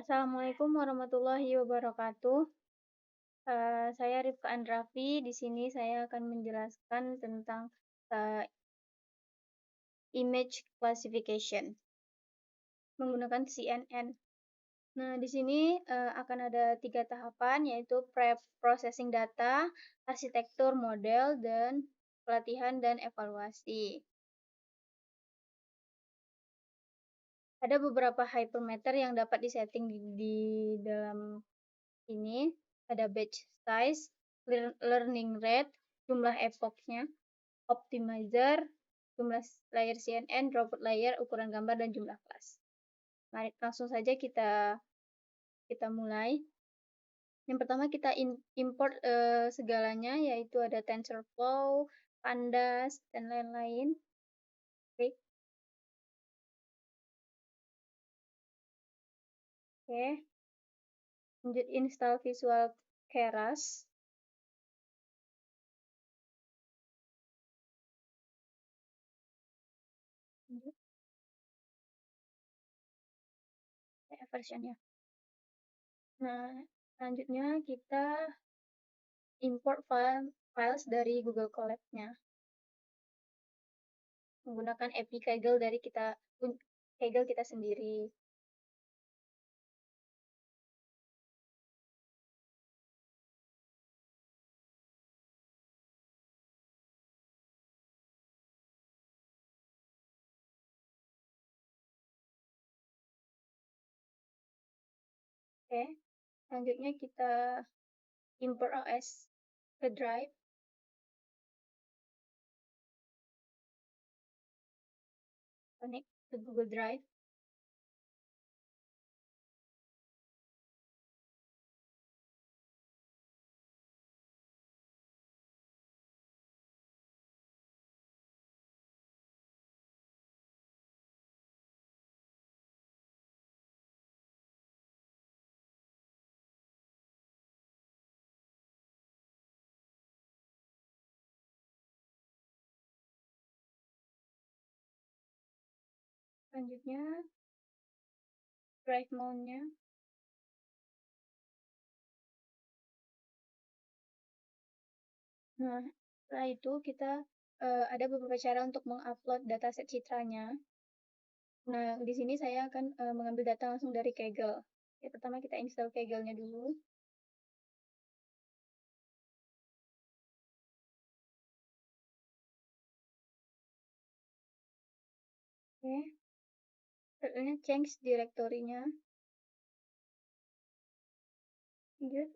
Assalamualaikum warahmatullahi wabarakatuh. Saya Rifka Andrafi. Di sini saya akan menjelaskan tentang uh, image classification menggunakan CNN. Nah, di sini akan ada 3 tahapan, yaitu pre-processing data, arsitektur model, dan pelatihan dan evaluasi. Ada beberapa hypermeter yang dapat disetting di dalam ini. Ada batch size, learning rate, jumlah epochnya, optimizer, jumlah layer CNN, droplet layer, ukuran gambar, dan jumlah kelas. Mari langsung saja kita mulai. Yang pertama kita import segalanya, yaitu ada TensorFlow, Pandas, dan lain-lain. Oke. Lanjut install Visual Keras. Versionnya. Nah, selanjutnya kita import files dari Google Colab-nya menggunakan API Kaggle dari Kaggle kita sendiri. Oke, selanjutnya kita import OS ke Drive. Connect ke Google Drive. Selanjutnya, drive mount-nya. Nah, setelah itu kita ada beberapa cara untuk mengupload dataset citranya. Nah, di sini saya akan mengambil data langsung dari Kaggle. Ya, pertama kita install Kaggle-nya dulu. Oke. Selanjutnya change directory-nya.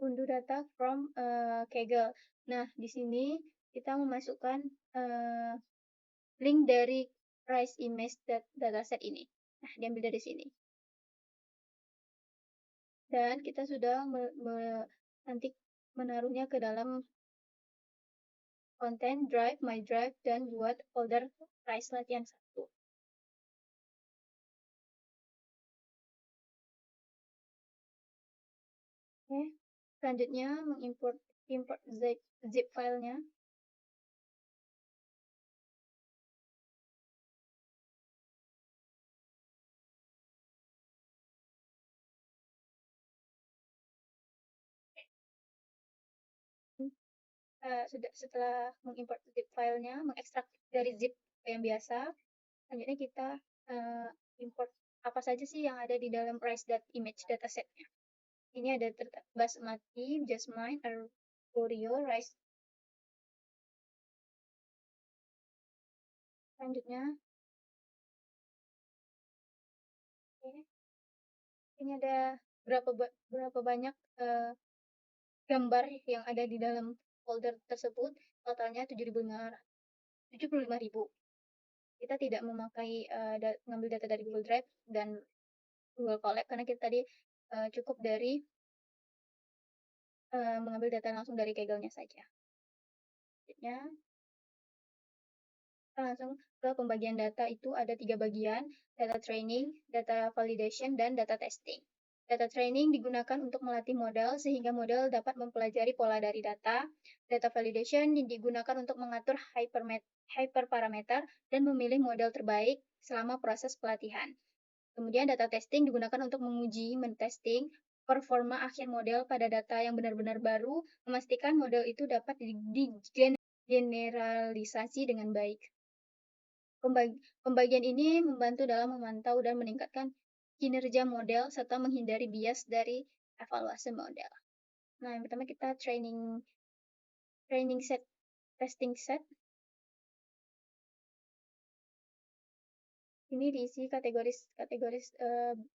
Undo data from Kaggle. Nah, di sini kita memasukkan link dari Rise Image dataset ini. Nah, diambil dari sini. Dan kita sudah nanti menaruhnya ke dalam konten Drive, My Drive, dan buat folder Rise Latihan 1. Oke, selanjutnya mengimport zip filenya. Setelah mengimport zip filenya, mengekstrak dari zip yang biasa, selanjutnya kita import apa saja sih yang ada di dalam Rise.image datasetnya. Ini ada Basmati, Jasmine, Arborio, Rice. Selanjutnya, ini ada berapa banyak gambar yang ada di dalam folder tersebut. Totalnya 75.000. Kita tidak memakai ngambil data dari Google Drive dan Google Colab karena kita tadi cukup dari mengambil data langsung dari Kaggle-nya saja. Selanjutnya, kita langsung ke pembagian data. Itu ada 3 bagian: data training, data validation, dan data testing. Data training digunakan untuk melatih model sehingga model dapat mempelajari pola dari data. Data validation digunakan untuk mengatur hyperparameter dan memilih model terbaik selama proses pelatihan. Kemudian data testing digunakan untuk menguji, mentesting performa akhir model pada data yang benar-benar baru, memastikan model itu dapat digeneralisasi dengan baik. Pembagian ini membantu dalam memantau dan meningkatkan kinerja model serta menghindari bias dari evaluasi model. Nah, yang pertama kita training set, testing set. Ini diisi kategoris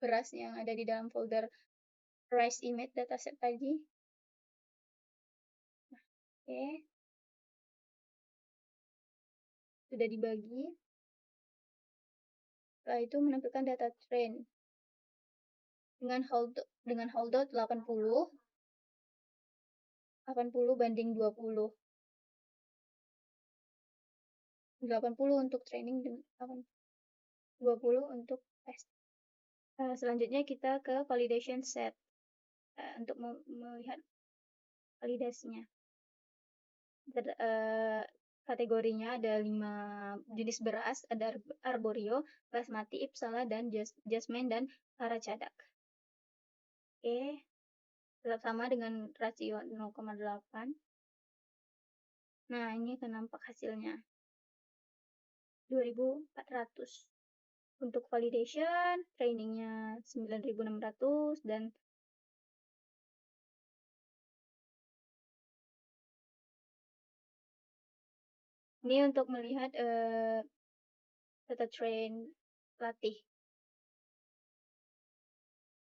beras yang ada di dalam folder rice image dataset tadi. Nah, oke. Sudah dibagi. Setelah itu menampilkan data trend dengan holdout 80 banding 20. 80 untuk training dan 20 untuk test. Selanjutnya kita ke validation set untuk melihat validasinya. Kategorinya ada 5 jenis beras, ada arborio, basmati, ipsala, dan jasmine dan paracadak. Oke, tetap sama dengan rasio 0,8. Nah, ini akan nampak hasilnya. 2400. Untuk validation, trainingnya 9600 dan ini untuk melihat data train latih.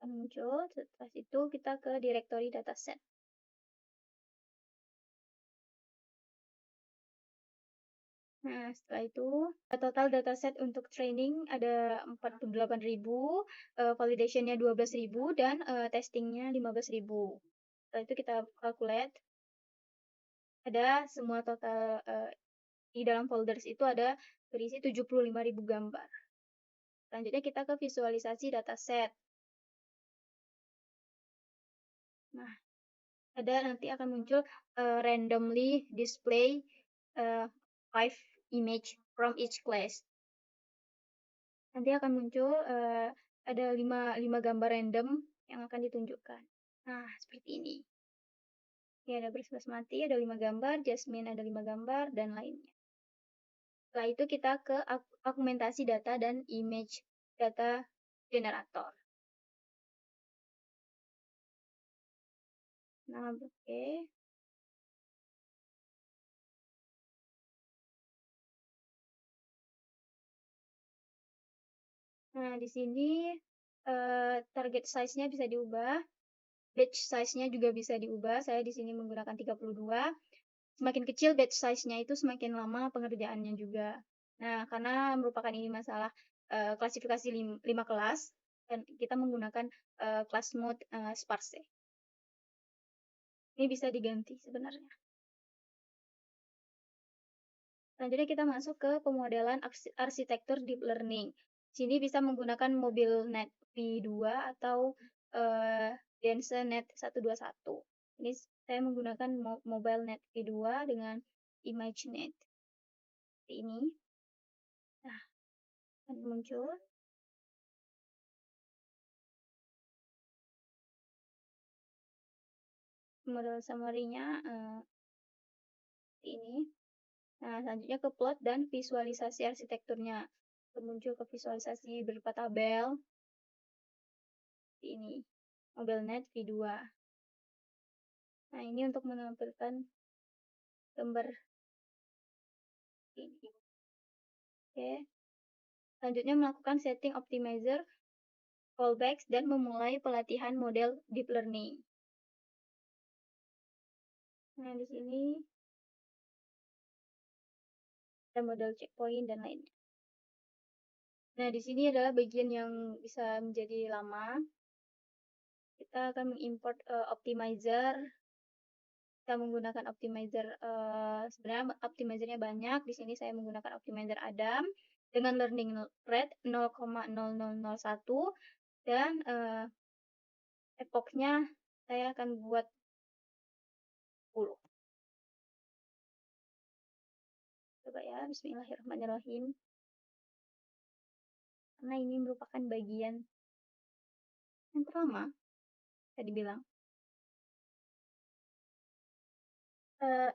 Muncul, setelah itu kita ke directory dataset. Nah, setelah itu total dataset untuk training ada 48.000, validationnya 12.000 dan testingnya 15.000. Setelah itu kita calculate. Ada semua total di dalam folders itu ada berisi 75.000 gambar. Selanjutnya kita ke visualisasi dataset. Nah, ada nanti akan muncul randomly display 5 image from each class. Nanti akan muncul ada 5 gambar random yang akan ditunjukkan. Nah, seperti ini. Ini ada beras basmati, ada 5 gambar, jasmine ada 5 gambar, dan lainnya. Setelah itu kita ke augmentasi data dan image data generator. Nah, oke. Nah, di sini target size-nya bisa diubah. Batch size-nya juga bisa diubah. Saya di sini menggunakan 32. Semakin kecil batch size-nya itu semakin lama pengerjaannya juga. Nah, karena merupakan ini masalah klasifikasi 5 kelas, dan kita menggunakan class mode sparse. Ini bisa diganti sebenarnya. Selanjutnya kita masuk ke pemodelan arsitektur deep learning. Sini bisa menggunakan MobileNet V2 atau DenseNet 121. Ini saya menggunakan MobileNet V2 dengan ImageNet. Seperti ini. Nah, akan muncul. Model summary-nya seperti ini. Nah, selanjutnya ke plot dan visualisasi arsitekturnya. Muncul ke visualisasi berupa tabel. Seperti ini. MobileNet V2. Nah, ini untuk menampilkan gambar ini. Oke. Selanjutnya melakukan setting optimizer, callbacks, dan memulai pelatihan model deep learning. Nah, di sini ada model checkpoint dan lainnya. Nah, di sini adalah bagian yang bisa menjadi lama. Kita akan mengimport optimizer. Kita menggunakan optimizer, sebenarnya optimizernya banyak. Di sini saya menggunakan optimizer Adam dengan learning rate 0,0001 dan epochnya saya akan buat 10. Coba ya, bismillahirrahmanirrahim. Karena ini merupakan bagian Yang pertama, tadi bilang,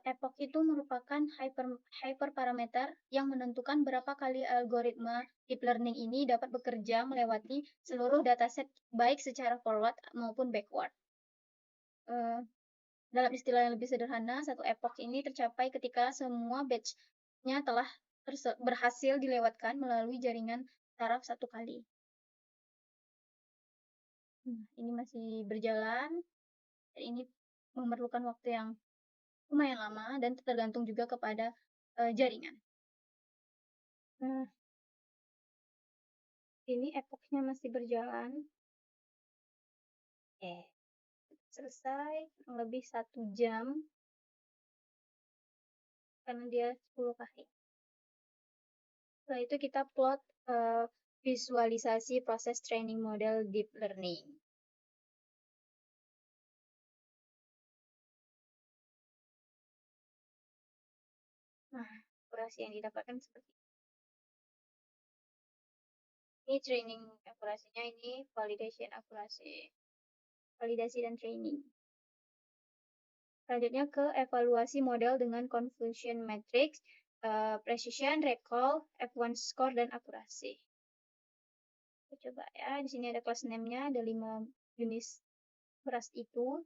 epoch itu merupakan hyperparameter yang menentukan berapa kali algoritma deep learning ini dapat bekerja melewati seluruh dataset baik secara forward maupun backward. Dalam istilah yang lebih sederhana, satu epoch ini tercapai ketika semua batch-nya telah berhasil dilewatkan melalui jaringan saraf satu kali. Ini masih berjalan, dan ini memerlukan waktu yang lumayan lama dan tergantung juga kepada jaringan. Nah, ini epochnya masih berjalan. Selesai kurang lebih 1 jam karena dia 10 kali. Setelah itu kita plot visualisasi proses training model deep learning. Nah, akurasi yang didapatkan seperti ini. Ini training akurasinya, ini validation akurasi. Validasi dan training. Selanjutnya ke evaluasi model dengan confusion matrix, precision, recall, F1 score, dan akurasi. Kita coba ya, di sini ada class name-nya, ada 5 jenis beras itu.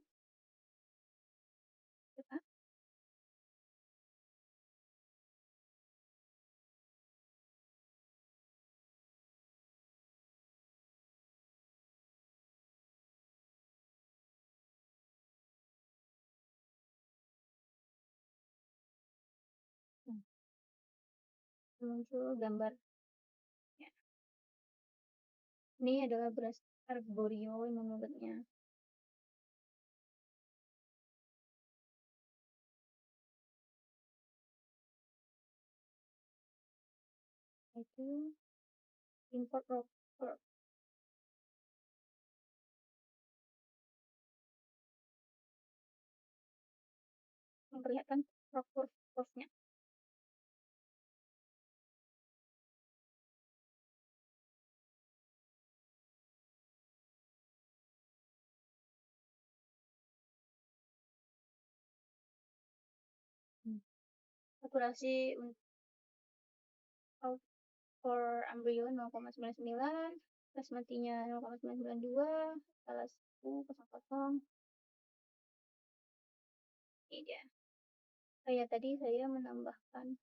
Coba. Muncul gambar. Ya. Ini adalah beras arborio yang menurutnya. Itu import rocker. Memperlihatkan curve-nya. Akurasi for embryo 0,99, plus matinya 0,992, salah 1,00. Ini dia. Kayak tadi saya menambahkan.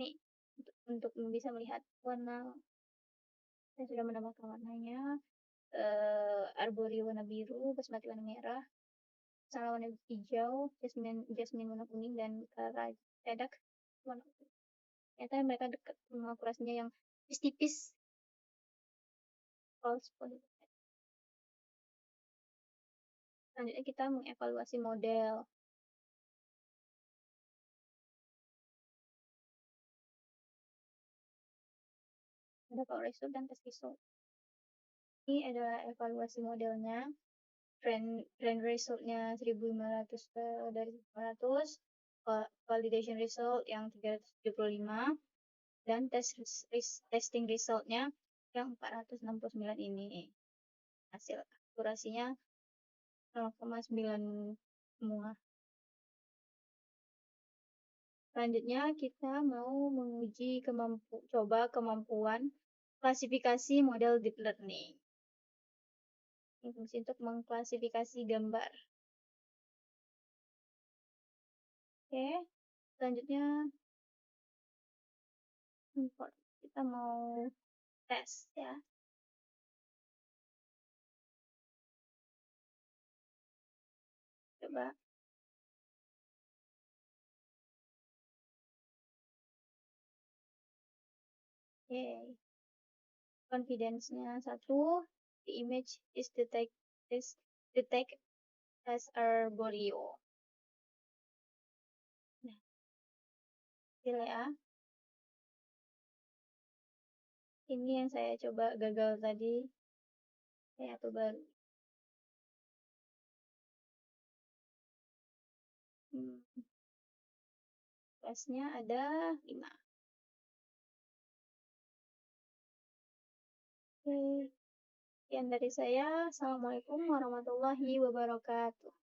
Nih, untuk bisa melihat warna, saya sudah menambahkan warnanya. Arborio warna biru, basmati warna merah, salah warna hijau, jasmine warna kuning, dan karajadak warna kuning. Ternyata mereka dekat sama akurasinya yang tipis-tipis. False positive. Selanjutnya kita mengevaluasi model. Ada power result dan test result. Ini adalah evaluasi modelnya. Trend resultnya 1500 dari 500, validation result yang 375, dan testing resultnya yang 469 ini. Hasil akurasinya 0,9 semua. Selanjutnya kita mau menguji kemampuan klasifikasi model deep learning. Ini fungsi untuk mengklasifikasi gambar. Oke, selanjutnya import. Kita mau tes ya. Coba. Oke. Confidence-nya 1. The image is detect as arborio. Nah, hasil ya. Ini yang saya coba gagal tadi. Saya coba kelasnya ada 5. Sekian dari saya. Assalamualaikum warahmatullahi wabarakatuh.